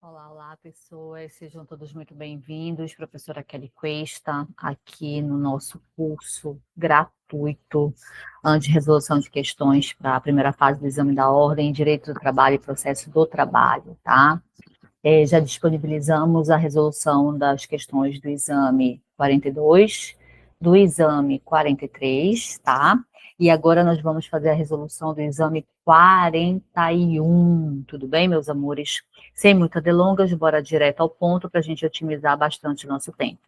Olá, olá, pessoas, sejam todos muito bem-vindos. Professora Kelly Cuesta, aqui no nosso curso gratuito de resolução de questões para a primeira fase do exame da ordem, Direito do Trabalho e Processo do Trabalho, tá? Já disponibilizamos a resolução das questões do exame 42, do exame 43, tá? E agora nós vamos fazer a resolução do exame 41, tudo bem, meus amores? Sem muitas delongas, bora direto ao ponto para a gente otimizar bastante o nosso tempo.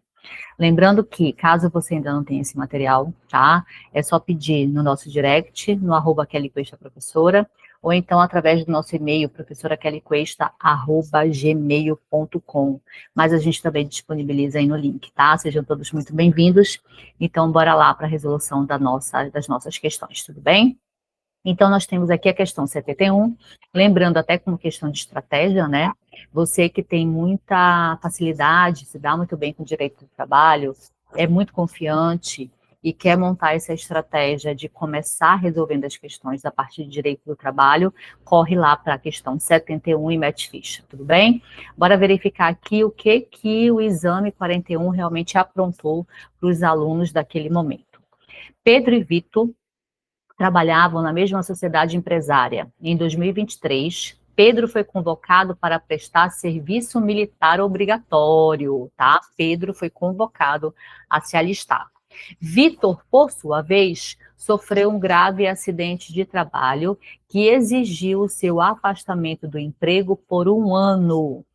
Lembrando que, caso você ainda não tenha esse material, tá? É só pedir no nosso direct, no @kellycuesta professora, ou então através do nosso e-mail, professorakellycuesta@gmail.com. Mas a gente também disponibiliza aí no link, tá? Sejam todos muito bem-vindos. Então, bora lá para a resolução das nossas questões, tudo bem? Então, nós temos aqui a questão 71, lembrando até como questão de estratégia, né? Você que tem muita facilidade, se dá muito bem com o direito do trabalho, é muito confiante e quer montar essa estratégia de começar resolvendo as questões a partir de direito do trabalho, corre lá para a questão 71 e mete ficha, tudo bem? Bora verificar aqui o que o exame 41 realmente aprontou para os alunos daquele momento. Pedro e Vitor trabalhavam na mesma sociedade empresária. Em 2023, Pedro foi convocado para prestar serviço militar obrigatório, tá? Pedro foi convocado a se alistar. Vitor, por sua vez, sofreu um grave acidente de trabalho que exigiu o seu afastamento do emprego por 1 ano.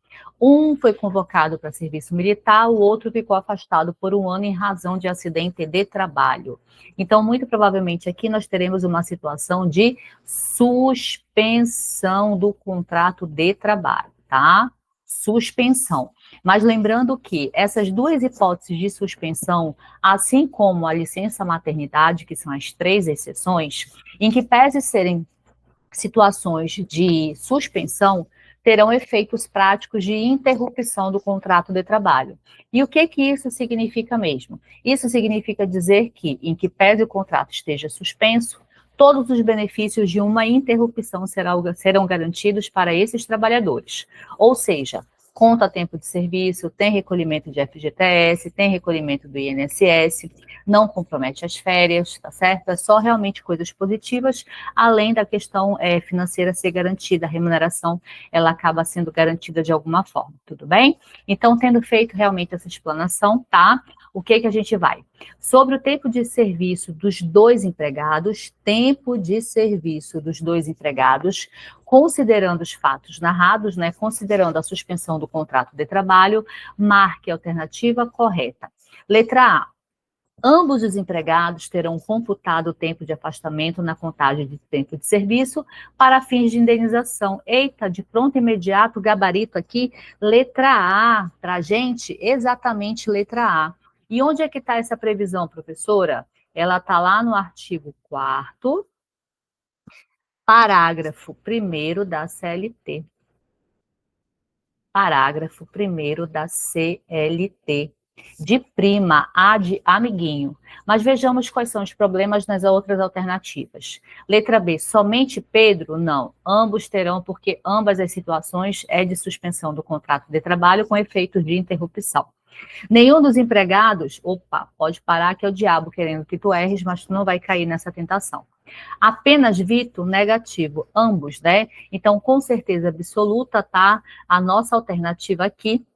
Um foi convocado para serviço militar, o outro ficou afastado por 1 ano em razão de acidente de trabalho. Então, muito provavelmente aqui nós teremos uma situação de suspensão do contrato de trabalho, tá? Suspensão. Mas lembrando que essas duas hipóteses de suspensão, assim como a licença maternidade, que são as 3 exceções, em que pese serem situações de suspensão, terão efeitos práticos de interrupção do contrato de trabalho. E o que isso significa mesmo? Isso significa dizer que, em que pese o contrato esteja suspenso, todos os benefícios de uma interrupção serão garantidos para esses trabalhadores. Ou seja, conta tempo de serviço, tem recolhimento de FGTS, tem recolhimento do INSS, não compromete as férias, tá certo? É só realmente coisas positivas, além da questão financeira ser garantida, a remuneração, ela acaba sendo garantida de alguma forma, tudo bem? Então, tendo feito realmente essa explanação, tá? O que a gente vai? Sobre o tempo de serviço dos 2 empregados, tempo de serviço dos 2 empregados, considerando os fatos narrados, né, considerando a suspensão do contrato de trabalho, marque a alternativa correta. Letra A. Ambos os empregados terão computado o tempo de afastamento na contagem de tempo de serviço para fins de indenização. Eita, de pronto imediato, gabarito aqui, letra A, para a gente, exatamente letra A. E onde é que está essa previsão, professora? Ela está lá no artigo 4º, parágrafo 1º da CLT. Parágrafo 1º da CLT. De prima, A de amiguinho. Mas vejamos quais são os problemas nas outras alternativas. Letra B, somente Pedro? Não. Ambos terão, porque ambas as situações é de suspensão do contrato de trabalho com efeitos de interrupção. Nenhum dos empregados, opa, pode parar que é o diabo querendo que tu erres, mas tu não vai cair nessa tentação. Apenas Vitor, negativo, ambos, né? Então, com certeza absoluta, tá? A nossa alternativa aqui,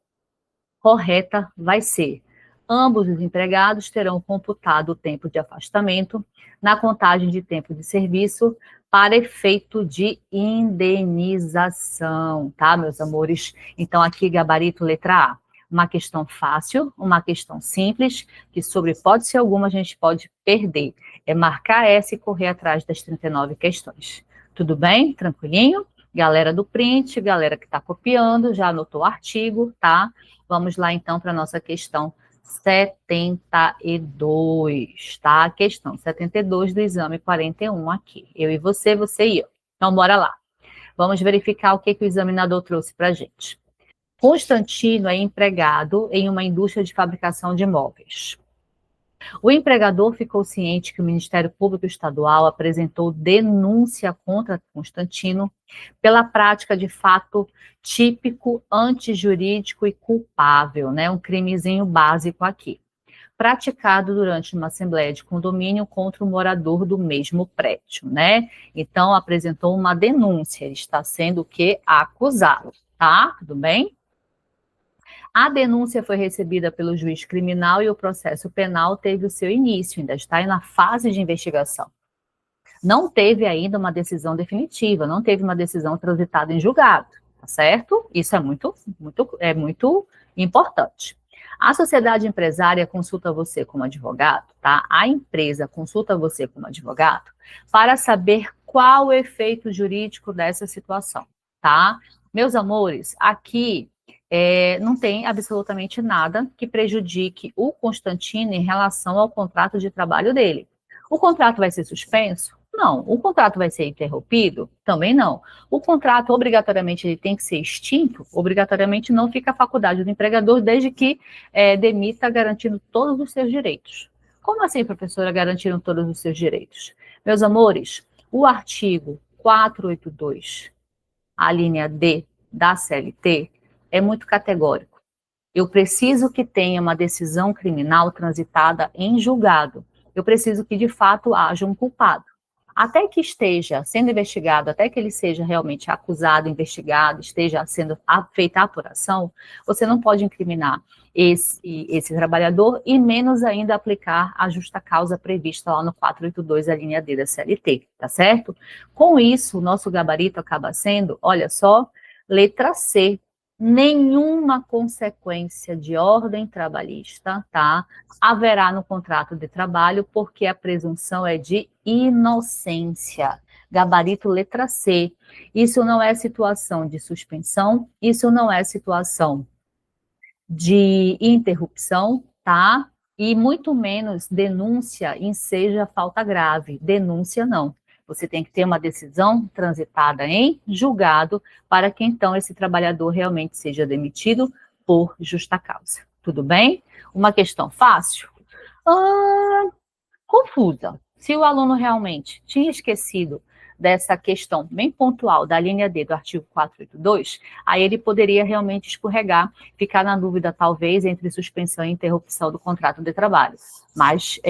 correta, vai ser: ambos os empregados terão computado o tempo de afastamento na contagem de tempo de serviço para efeito de indenização, tá, meus amores? Então, aqui, gabarito letra A. Uma questão fácil, uma questão simples, que sobre hipótese alguma a gente pode perder. É marcar essa e correr atrás das 39 questões. Tudo bem? Tranquilinho? Galera do print, galera que está copiando, já anotou o artigo, tá? Vamos lá, então, para a nossa questão 72, tá? Questão 72 do exame 41 aqui. Eu e você, você e eu. Então, bora lá. Vamos verificar o que o examinador trouxe para a gente. Constantino é empregado em uma indústria de fabricação de móveis. O empregador ficou ciente que o Ministério Público Estadual apresentou denúncia contra Constantino pela prática de fato típico, antijurídico e culpável, né? Um crimezinho básico aqui, praticado durante uma assembleia de condomínio contra um morador do mesmo prédio, né? Então, apresentou uma denúncia, ele está sendo o quê? Acusado, tá? Tudo bem? A denúncia foi recebida pelo juiz criminal e o processo penal teve o seu início, ainda está na fase de investigação. Não teve ainda uma decisão definitiva, não teve uma decisão transitada em julgado, tá certo? Isso é muito importante. A sociedade empresária consulta você como advogado, tá? A empresa consulta você como advogado para saber qual o efeito jurídico dessa situação, tá? Meus amores, aqui não tem absolutamente nada que prejudique o Constantino em relação ao contrato de trabalho dele. O contrato vai ser suspenso? Não. O contrato vai ser interrompido? Também não. O contrato, obrigatoriamente, ele tem que ser extinto? Obrigatoriamente não fica a faculdade do empregador, desde que demita garantindo todos os seus direitos. Como assim, professora, garantiram todos os seus direitos? Meus amores, o artigo 482, a linha D da CLT, é muito categórico. Eu preciso que tenha uma decisão criminal transitada em julgado. Eu preciso que, de fato, haja um culpado. Até que esteja sendo investigado, até que ele seja realmente acusado, investigado, esteja sendo feita a apuração, você não pode incriminar esse trabalhador e menos ainda aplicar a justa causa prevista lá no 482, a linha D da CLT, tá certo? Com isso, o nosso gabarito acaba sendo, olha só, letra C, nenhuma consequência de ordem trabalhista, tá? Haverá no contrato de trabalho, porque a presunção é de inocência. Gabarito letra C. Isso não é situação de suspensão, isso não é situação de interrupção, tá? E muito menos denúncia enseja falta grave. Denúncia não. Você tem que ter uma decisão transitada em julgado para que então esse trabalhador realmente seja demitido por justa causa. Tudo bem? Uma questão fácil? Confusa. Se o aluno realmente tinha esquecido dessa questão bem pontual da linha D do artigo 482, aí ele poderia realmente escorregar, ficar na dúvida talvez entre suspensão e interrupção do contrato de trabalho. Mas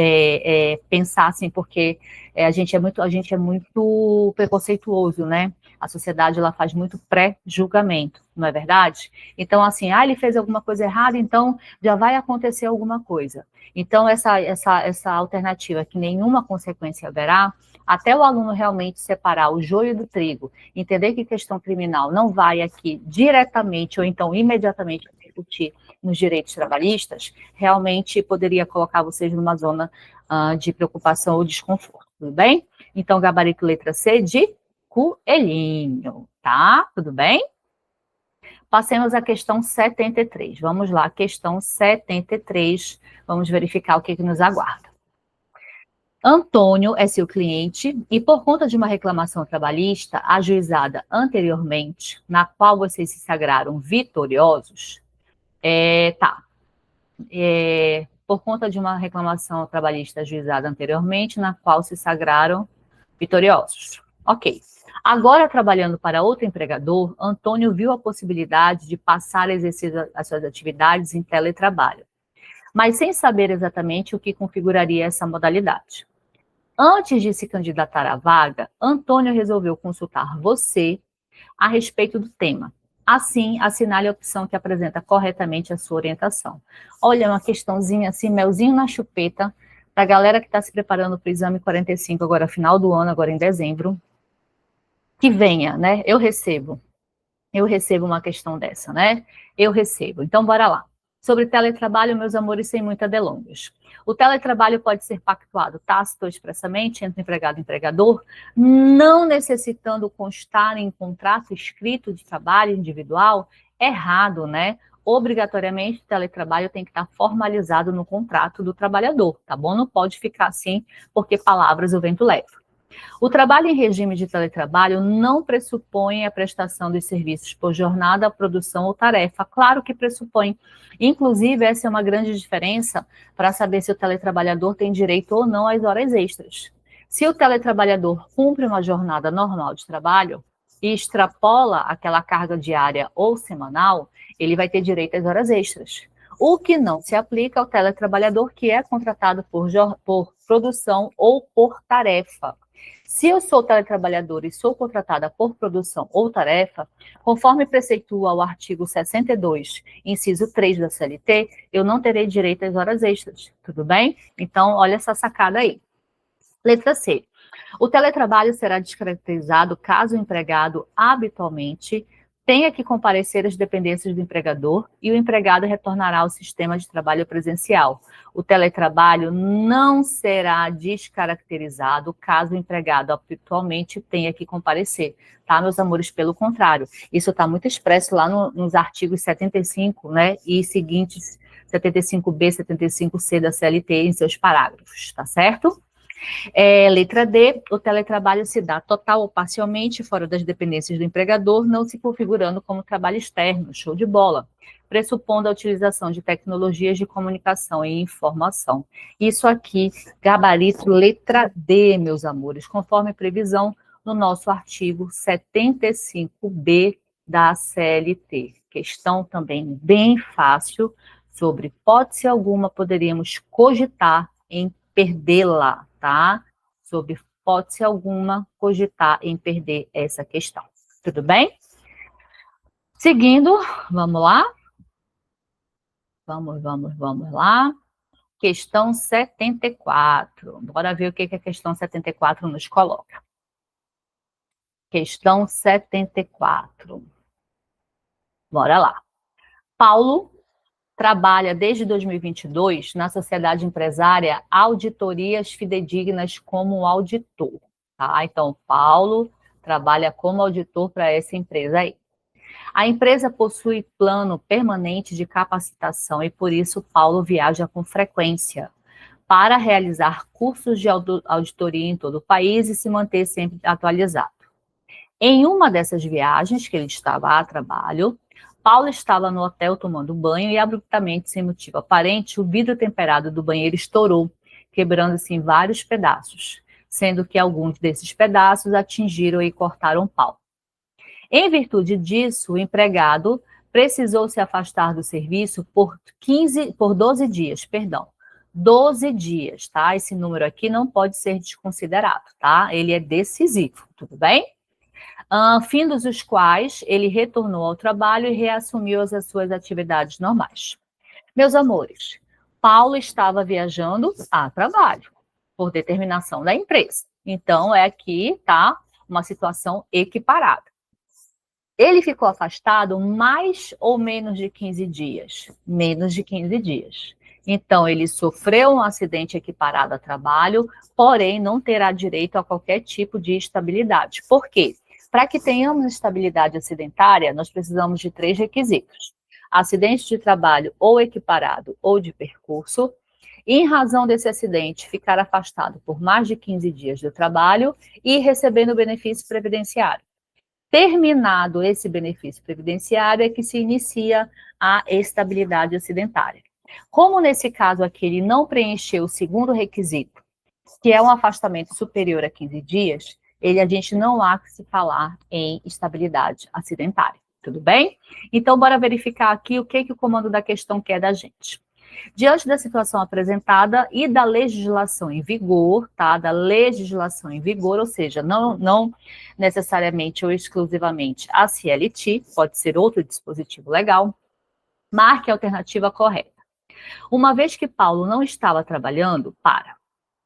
pensar assim, porque a gente é muito preconceituoso, né? A sociedade ela faz muito pré-julgamento, não é verdade? Então, assim, ele fez alguma coisa errada, então já vai acontecer alguma coisa. Então, essa alternativa que nenhuma consequência haverá, até o aluno realmente separar o joio do trigo, entender que questão criminal não vai aqui diretamente ou então imediatamente repercutir nos direitos trabalhistas, realmente poderia colocar vocês numa zona de preocupação ou desconforto, tudo bem? Então, gabarito letra C de coelhinho, tá? Tudo bem? Passemos à questão 73. Vamos lá, questão 73. Vamos verificar o que nos aguarda. Antônio é seu cliente e, por conta de uma reclamação trabalhista ajuizada anteriormente, na qual vocês se sagraram vitoriosos, por conta de uma reclamação trabalhista ajuizada anteriormente, na qual se sagraram vitoriosos. Ok. Agora, trabalhando para outro empregador, Antônio viu a possibilidade de passar a exercer as suas atividades em teletrabalho, mas sem saber exatamente o que configuraria essa modalidade. Antes de se candidatar à vaga, Antônio resolveu consultar você a respeito do tema. Assim, assinale a opção que apresenta corretamente a sua orientação. Olha, uma questãozinha assim, melzinho na chupeta, para a galera que está se preparando para o exame 45, agora final do ano, agora em dezembro, que venha, né? Eu recebo uma questão dessa, né? Eu recebo. Então, bora lá. Sobre teletrabalho, meus amores, sem muitas delongas. O teletrabalho pode ser pactuado tácito ou expressamente entre empregado e empregador, não necessitando constar em contrato escrito de trabalho individual. Errado, né? Obrigatoriamente, o teletrabalho tem que estar formalizado no contrato do trabalhador, tá bom? Não pode ficar assim, porque palavras o vento leva. O trabalho em regime de teletrabalho não pressupõe a prestação dos serviços por jornada, produção ou tarefa. Claro que pressupõe. Inclusive, essa é uma grande diferença para saber se o teletrabalhador tem direito ou não às horas extras. Se o teletrabalhador cumpre uma jornada normal de trabalho e extrapola aquela carga diária ou semanal, ele vai ter direito às horas extras. O que não se aplica ao teletrabalhador que é contratado por produção ou por tarefa. Se eu sou teletrabalhador e sou contratada por produção ou tarefa, conforme preceitua o artigo 62, inciso 3 da CLT, eu não terei direito às horas extras, tudo bem? Então, olha essa sacada aí. Letra C. O teletrabalho será descaracterizado caso o empregado habitualmente tenha que comparecer às dependências do empregador e o empregado retornará ao sistema de trabalho presencial. O teletrabalho não será descaracterizado caso o empregado habitualmente tenha que comparecer, tá, meus amores? Pelo contrário, isso está muito expresso lá nos artigos 75, né, e seguintes, 75B, 75C da CLT em seus parágrafos, tá certo? Letra D, o teletrabalho se dá total ou parcialmente fora das dependências do empregador, não se configurando como trabalho externo, show de bola, pressupondo a utilização de tecnologias de comunicação e informação. Isso aqui, gabarito letra D, meus amores, conforme previsão no nosso artigo 75B da CLT. Questão também bem fácil, sobre hipótese alguma poderíamos cogitar em perdê-la, tá? Sob hipótese alguma, cogitar em perder essa questão. Tudo bem? Seguindo, vamos lá? Vamos lá. Questão 74. Bora ver o que a questão 74 nos coloca. Questão 74. Bora lá. Paulo trabalha desde 2022 na sociedade empresária Auditorias Fidedignas como auditor, tá? Então, Paulo trabalha como auditor para essa empresa aí. A empresa possui plano permanente de capacitação e, por isso, Paulo viaja com frequência para realizar cursos de auditoria em todo o país e se manter sempre atualizado. Em uma dessas viagens que ele estava a trabalho, Paulo estava no hotel tomando banho e, abruptamente, sem motivo aparente, o vidro temperado do banheiro estourou, quebrando-se em vários pedaços, sendo que alguns desses pedaços atingiram e cortaram Paulo. Em virtude disso, o empregado precisou se afastar do serviço por 12 dias, 12 dias, tá? Esse número aqui não pode ser desconsiderado, tá? Ele é decisivo, tudo bem? Findos os quais ele retornou ao trabalho e reassumiu as suas atividades normais. Meus amores, Paulo estava viajando a trabalho, por determinação da empresa. Então, aqui, tá, uma situação equiparada. Ele ficou afastado mais ou menos de 15 dias? Menos de 15 dias. Então, ele sofreu um acidente equiparado a trabalho, porém não terá direito a qualquer tipo de estabilidade. Por quê? Para que tenhamos estabilidade acidentária, nós precisamos de 3 requisitos. Acidente de trabalho ou equiparado ou de percurso. E, em razão desse acidente, ficar afastado por mais de 15 dias do trabalho e recebendo benefício previdenciário. Terminado esse benefício previdenciário é que se inicia a estabilidade acidentária. Como nesse caso aqui ele não preencheu o segundo requisito, que é um afastamento superior a 15 dias, a gente não há que se falar em estabilidade acidentária, tudo bem? Então, bora verificar aqui o que o comando da questão quer da gente. Diante da situação apresentada e da legislação em vigor, tá? Da legislação em vigor, ou seja, não necessariamente ou exclusivamente a CLT, pode ser outro dispositivo legal, marque a alternativa correta. Uma vez que Paulo não estava trabalhando,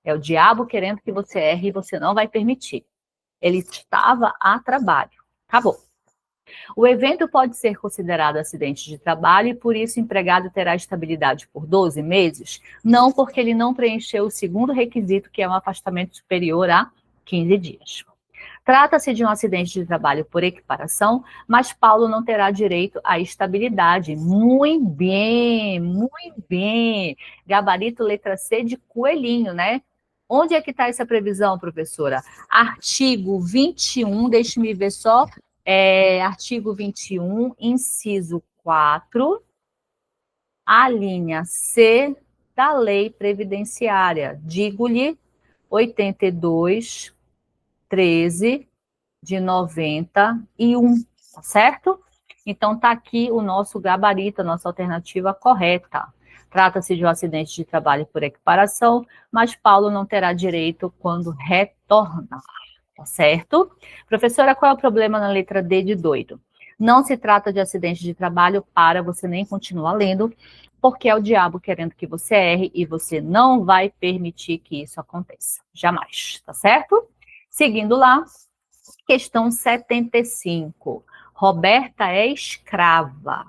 é o diabo querendo que você erre e você não vai permitir. Ele estava a trabalho. Acabou. O evento pode ser considerado acidente de trabalho e, por isso, o empregado terá estabilidade por 12 meses? Não, porque ele não preencheu o segundo requisito, que é um afastamento superior a 15 dias. Trata-se de um acidente de trabalho por equiparação, mas Paulo não terá direito à estabilidade. Muito bem, muito bem. Gabarito letra C de coelhinho, né? Onde é que está essa previsão, professora? Artigo 21, deixe-me ver só, artigo 21, inciso 4, a linha C da lei previdenciária, digo-lhe 82, 13 de 91, tá certo? Então, está aqui o nosso gabarito, a nossa alternativa correta. Trata-se de um acidente de trabalho por equiparação, mas Paulo não terá direito quando retornar, tá certo? Professora, qual é o problema na letra D de doido? Não se trata de acidente de trabalho, para você nem continuar lendo, porque é o diabo querendo que você erre e você não vai permitir que isso aconteça. Jamais, tá certo? Seguindo lá, questão 75. Roberta é escrava.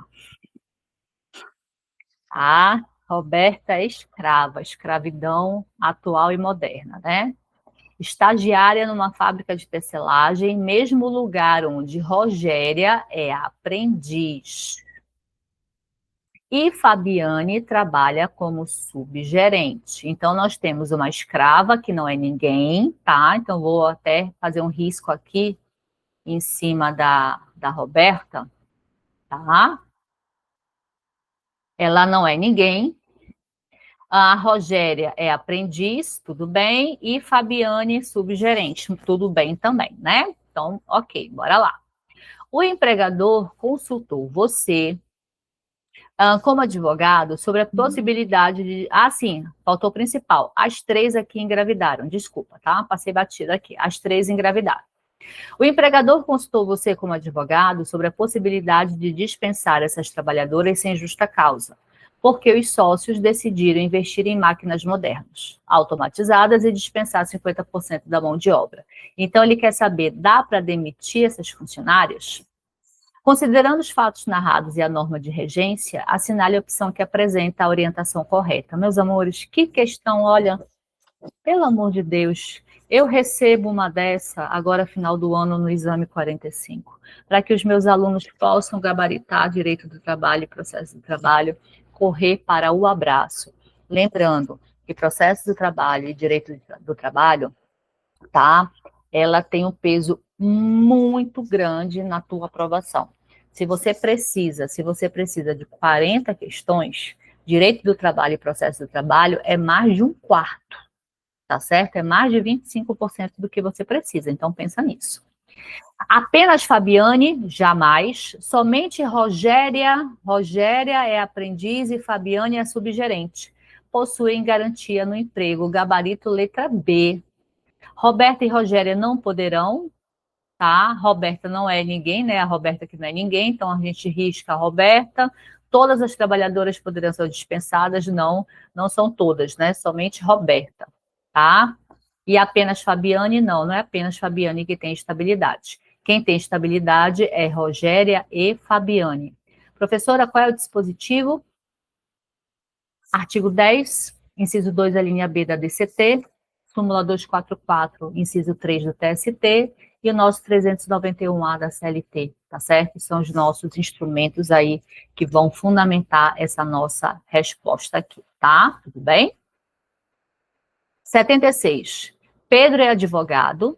A Roberta é escrava, escravidão atual e moderna, né? Estagiária numa fábrica de tecelagem, mesmo lugar onde Rogéria é aprendiz. E Fabiane trabalha como subgerente. Então, nós temos uma escrava, que não é ninguém, tá? Então, vou até fazer um risco aqui em cima da Roberta, tá? Ela não é ninguém. A Rogéria é aprendiz, tudo bem. E Fabiane, subgerente, tudo bem também, né? Então, ok, bora lá. O empregador consultou você, como advogado, sobre a possibilidade de... Ah, sim, faltou o principal. As 3 aqui engravidaram, desculpa, tá? Passei batida aqui. As 3 engravidaram. O empregador consultou você como advogado sobre a possibilidade de dispensar essas trabalhadoras sem justa causa, porque os sócios decidiram investir em máquinas modernas, automatizadas e dispensar 50% da mão de obra. Então, ele quer saber, dá para demitir essas funcionárias? Considerando os fatos narrados e a norma de regência, assinale a opção que apresenta a orientação correta. Meus amores, que questão, olha, pelo amor de Deus, eu recebo uma dessa agora, final do ano, no exame 45, para que os meus alunos possam gabaritar direito do trabalho e processo do trabalho, correr para o abraço. Lembrando que processo do trabalho e direito do trabalho, tá? Ela tem um peso muito grande na tua aprovação. Se você precisa de 40 questões, direito do trabalho e processo do trabalho é mais de um quarto, tá certo? É mais de 25% do que você precisa, então pensa nisso. Apenas Fabiane, jamais. Somente Rogéria é aprendiz e Fabiane é subgerente. Possuem garantia no emprego, gabarito letra B. Roberta e Rogéria não poderão, tá? Roberta não é ninguém, né? A Roberta que não é ninguém, então a gente risca a Roberta. Todas as trabalhadoras poderão ser dispensadas, não são todas, né? Somente Roberta, tá? E apenas Fabiane, não é apenas Fabiane que tem estabilidade. Quem tem estabilidade é Rogéria e Fabiane. Professora, qual é o dispositivo? Artigo 10, inciso 2, a linha B da DCT, súmula 244, inciso 3 do TST, e o nosso 391A da CLT, tá certo? São os nossos instrumentos aí que vão fundamentar essa nossa resposta aqui, tá? Tudo bem? 76. Pedro é advogado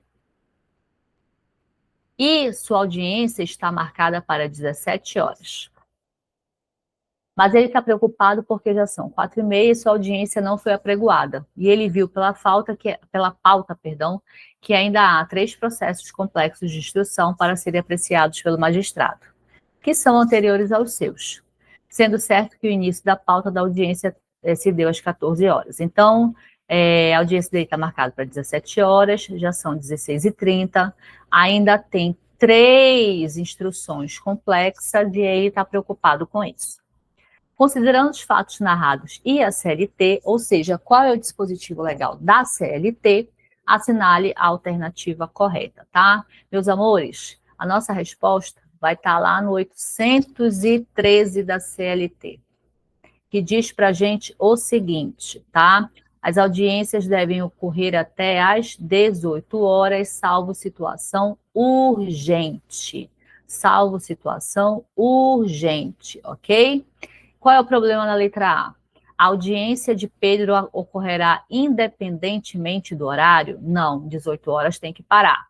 e sua audiência está marcada para 17 horas. Mas ele está preocupado porque já são 4h30 e sua audiência não foi apregoada. E ele viu pela pauta, que ainda há 3 processos complexos de instrução para serem apreciados pelo magistrado, que são anteriores aos seus, sendo certo que o início da pauta da audiência se deu às 14 horas. Então, a audiência dele está marcada para 17 horas, já são 16h30, ainda tem 3 instruções complexas e ele está preocupado com isso. Considerando os fatos narrados e a CLT, ou seja, qual é o dispositivo legal da CLT, assinale a alternativa correta, tá? Meus amores, a nossa resposta vai estar lá no 813 da CLT, que diz para a gente o seguinte, tá? As audiências devem ocorrer até às 18 horas, salvo situação urgente. Salvo situação urgente, ok? Qual é o problema na letra A? A audiência de Pedro ocorrerá independentemente do horário? Não, 18 horas tem que parar.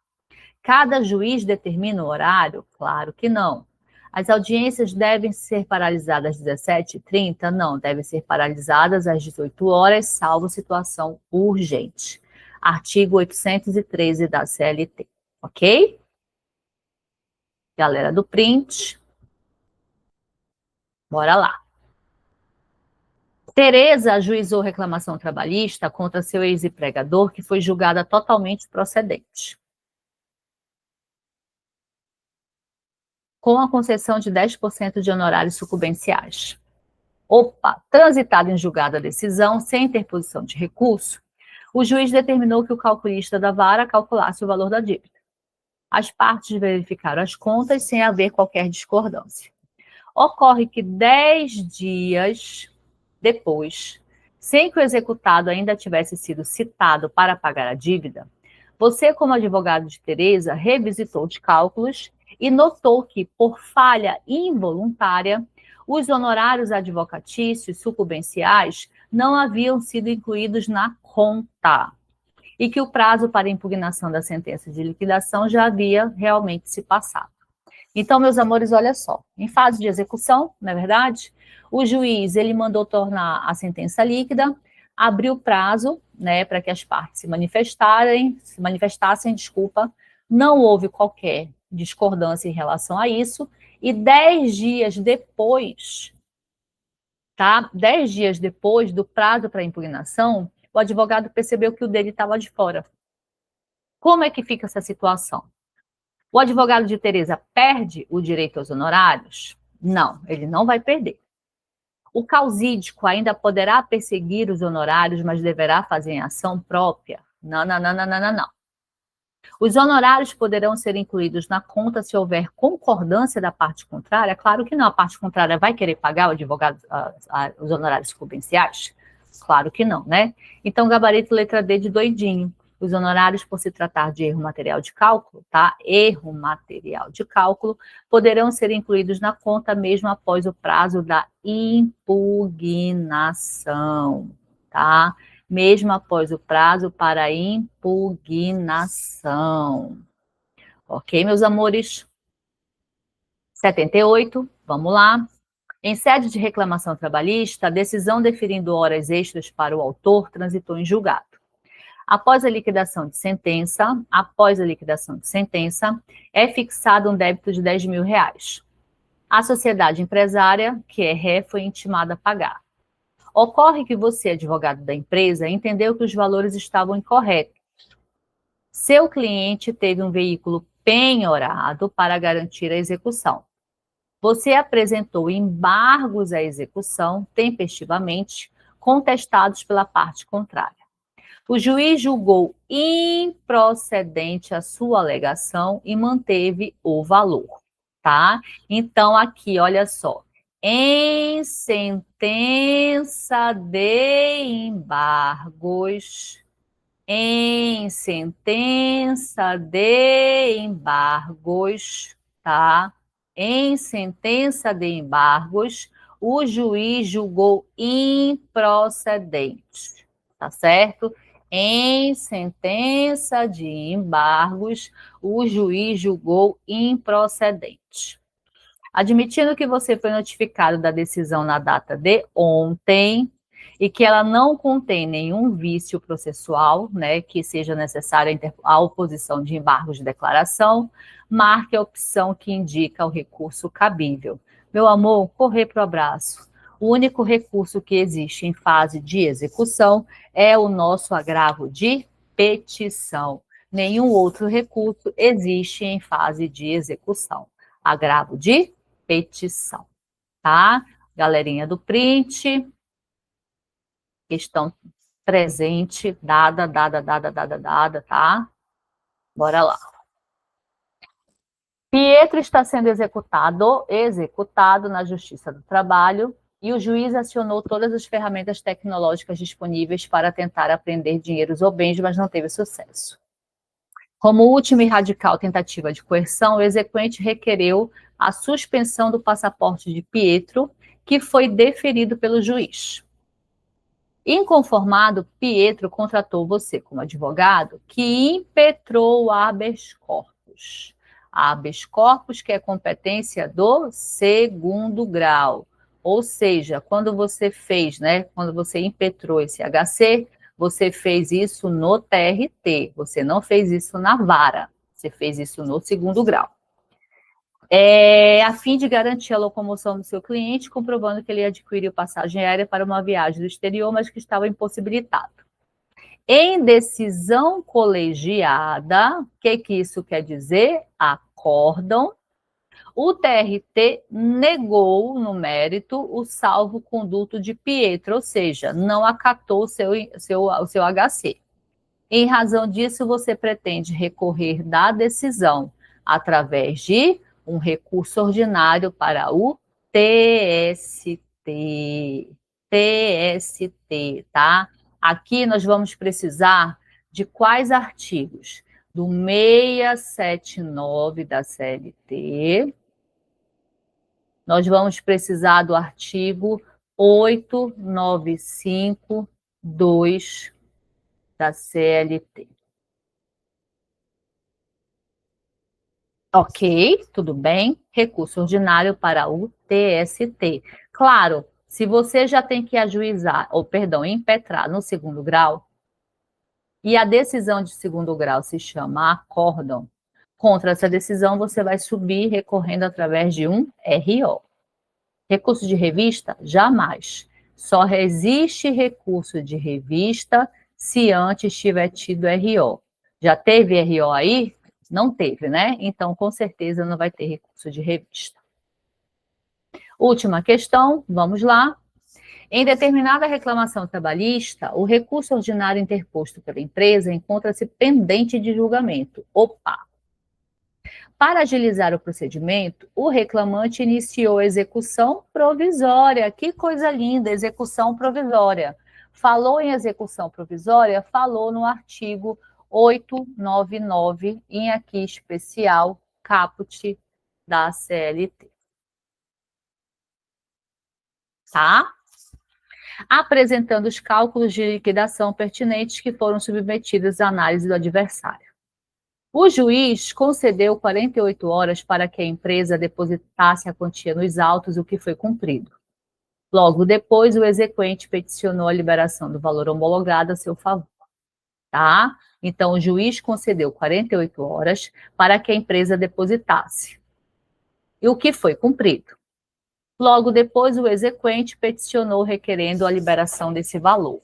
Cada juiz determina o horário? Claro que não. As audiências devem ser paralisadas às 17h30? Não, devem ser paralisadas às 18 horas, salvo situação urgente. Artigo 813 da CLT, ok? Galera do print, bora lá. Tereza ajuizou reclamação trabalhista contra seu ex-empregador, que foi julgada totalmente procedente, com a concessão de 10% de honorários sucumbenciais. Opa, transitada em julgada a decisão, sem interposição de recurso, o juiz determinou que o calculista da vara calculasse o valor da dívida. As partes verificaram as contas sem haver qualquer discordância. Ocorre que 10 dias depois, sem que o executado ainda tivesse sido citado para pagar a dívida, você, como advogado de Tereza, revisitou os cálculos e notou que, por falha involuntária, os honorários advocatícios sucumbenciais não haviam sido incluídos na conta e que o prazo para impugnação da sentença de liquidação já havia realmente se passado. Então, meus amores, olha só, em fase de execução, não é verdade? O juiz, ele mandou tornar a sentença líquida, abriu prazo, né, para que as partes se manifestassem, não houve qualquer discordância em relação a isso, e 10 dias depois, tá? 10 dias depois do prazo para impugnação, o advogado percebeu que o dele estava de fora. Como é que fica essa situação? O advogado de Tereza perde o direito aos honorários? Não, ele não vai perder. O causídico ainda poderá perseguir os honorários, mas deverá fazer em ação própria? Não, não, não, não, não, não. Os honorários poderão ser incluídos na conta se houver concordância da parte contrária? Claro que não. A parte contrária vai querer pagar o advogado os honorários sucumbenciais? Claro que não, né? Então, gabarito letra D de doidinho. Os honorários, por se tratar de erro material de cálculo, tá? Erro material de cálculo, poderão ser incluídos na conta mesmo após o prazo da impugnação, tá? Mesmo após o prazo para impugnação. Ok, meus amores? 78, vamos lá. Em sede de reclamação trabalhista, a decisão deferindo horas extras para o autor transitou em julgado. Após a liquidação de sentença, é fixado um débito de R$10.000. A sociedade empresária, que é ré, foi intimada a pagar. Ocorre que você, advogado da empresa, entendeu que os valores estavam incorretos. Seu cliente teve um veículo penhorado para garantir a execução. Você apresentou embargos à execução, tempestivamente, contestados pela parte contrária. O juiz julgou improcedente a sua alegação e manteve o valor, tá? Então, aqui, olha só. Em sentença de embargos, tá? Em sentença de embargos, o juiz julgou improcedente, tá certo? Em sentença de embargos, o juiz julgou improcedente. Admitindo que você foi notificado da decisão na data de ontem e que ela não contém nenhum vício processual, né, que seja necessária a oposição de embargos de declaração, marque a opção que indica o recurso cabível. Meu amor, correr para o abraço. O único recurso que existe em fase de execução é o nosso agravo de petição. Nenhum outro recurso existe em fase de execução. Agravo de petição, tá? Galerinha do print, questão presente, dada, tá? Bora lá. Pietro está sendo executado na Justiça do Trabalho e o juiz acionou todas as ferramentas tecnológicas disponíveis para tentar apreender dinheiros ou bens, mas não teve sucesso. Como última e radical tentativa de coerção, o exequente requereu a suspensão do passaporte de Pietro, que foi deferido pelo juiz. Inconformado, Pietro contratou você como advogado que impetrou o habeas corpus. Habeas corpus, que é competência do segundo grau. Ou seja, quando você fez, né, quando você impetrou esse HC, você fez isso no TRT, você não fez isso na vara, você fez isso no segundo grau. A fim de garantir a locomoção do seu cliente, comprovando que ele adquiriu passagem aérea para uma viagem do exterior, mas que estava impossibilitado. Em decisão colegiada, o que isso quer dizer? Acórdão. O TRT negou no mérito o salvo-conduto de Pietro, ou seja, não acatou o seu HC. Em razão disso, você pretende recorrer da decisão através de um recurso ordinário para o TST. TST, tá? Aqui nós vamos precisar de quais artigos? Do 679 da CLT. Nós vamos precisar do artigo 895.2 da CLT. Ok, tudo bem. Recurso ordinário para o TST. Claro, se você já tem que ajuizar, ou perdão, impetrar no segundo grau, e a decisão de segundo grau se chama acórdão, contra essa decisão você vai subir recorrendo através de um RO. Recurso de revista? Jamais. Só existe recurso de revista se antes tiver tido RO. Já teve RO aí? Não teve, né? Então, com certeza, não vai ter recurso de revista. Última questão, vamos lá. Em determinada reclamação trabalhista, o recurso ordinário interposto pela empresa encontra-se pendente de julgamento. Opa! Para agilizar o procedimento, o reclamante iniciou a execução provisória. Que coisa linda, execução provisória. Falou em execução provisória, falou no artigo 899, em aqui especial, caput da CLT. Tá? Apresentando os cálculos de liquidação pertinentes que foram submetidos à análise do adversário. O juiz concedeu 48 horas para que a empresa depositasse a quantia nos autos, o que foi cumprido. Logo depois, o exequente peticionou a liberação do valor homologado a seu favor. Tá? Então, o juiz concedeu 48 horas para que a empresa depositasse. E o que foi cumprido? Logo depois, o exequente peticionou requerendo a liberação desse valor.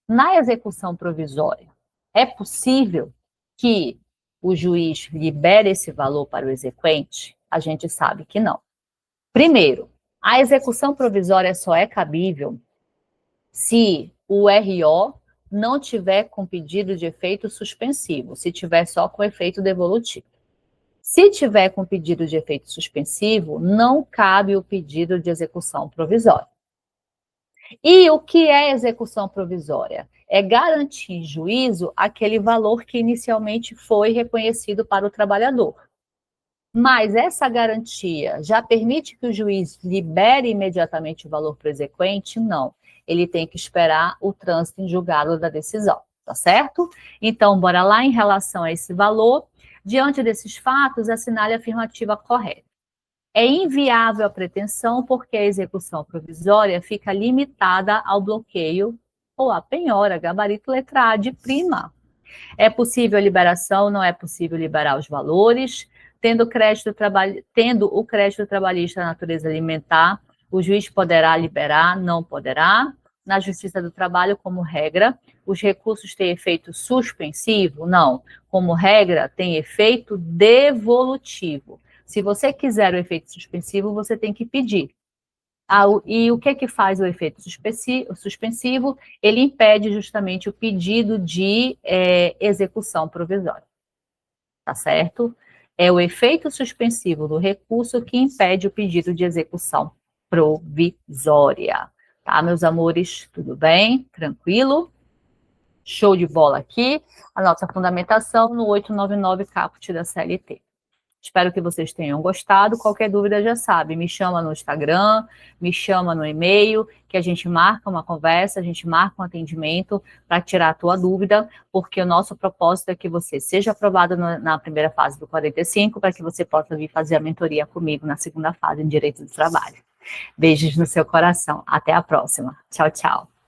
Na execução provisória, é possível que o juiz libere esse valor para o exequente? A gente sabe que não. Primeiro, a execução provisória só é cabível se o RO não tiver com pedido de efeito suspensivo, se tiver só com efeito devolutivo. Se tiver com pedido de efeito suspensivo, não cabe o pedido de execução provisória. E o que é execução provisória? É garantir em juízo aquele valor que inicialmente foi reconhecido para o trabalhador. Mas essa garantia já permite que o juiz libere imediatamente o valor para o exequente? Não. Ele tem que esperar o trânsito em julgado da decisão, tá certo? Então, bora lá em relação a esse valor. Diante desses fatos, assinale a afirmativa correta. É inviável a pretensão porque a execução provisória fica limitada ao bloqueio ou à penhora, gabarito letra A de prima. É possível a liberação, não é possível liberar os valores. Tendo o crédito trabalhista na natureza alimentar, o juiz poderá liberar, não poderá. Na Justiça do Trabalho, como regra, os recursos têm efeito suspensivo? Não. Como regra, tem efeito devolutivo. Se você quiser o efeito suspensivo, você tem que pedir. E o que faz o efeito suspensivo? Ele impede justamente o pedido de execução provisória. Tá certo? É o efeito suspensivo do recurso que impede o pedido de execução provisória. Tá, meus amores? Tudo bem? Tranquilo? Show de bola aqui. A nossa fundamentação no 899 caput da CLT. Espero que vocês tenham gostado. Qualquer dúvida já sabe, me chama no Instagram, me chama no e-mail, que a gente marca uma conversa, a gente marca um atendimento para tirar a tua dúvida, porque o nosso propósito é que você seja aprovado na primeira fase do 45, para que você possa vir fazer a mentoria comigo na segunda fase em Direito do Trabalho. Beijos no seu coração. Até a próxima. Tchau, tchau.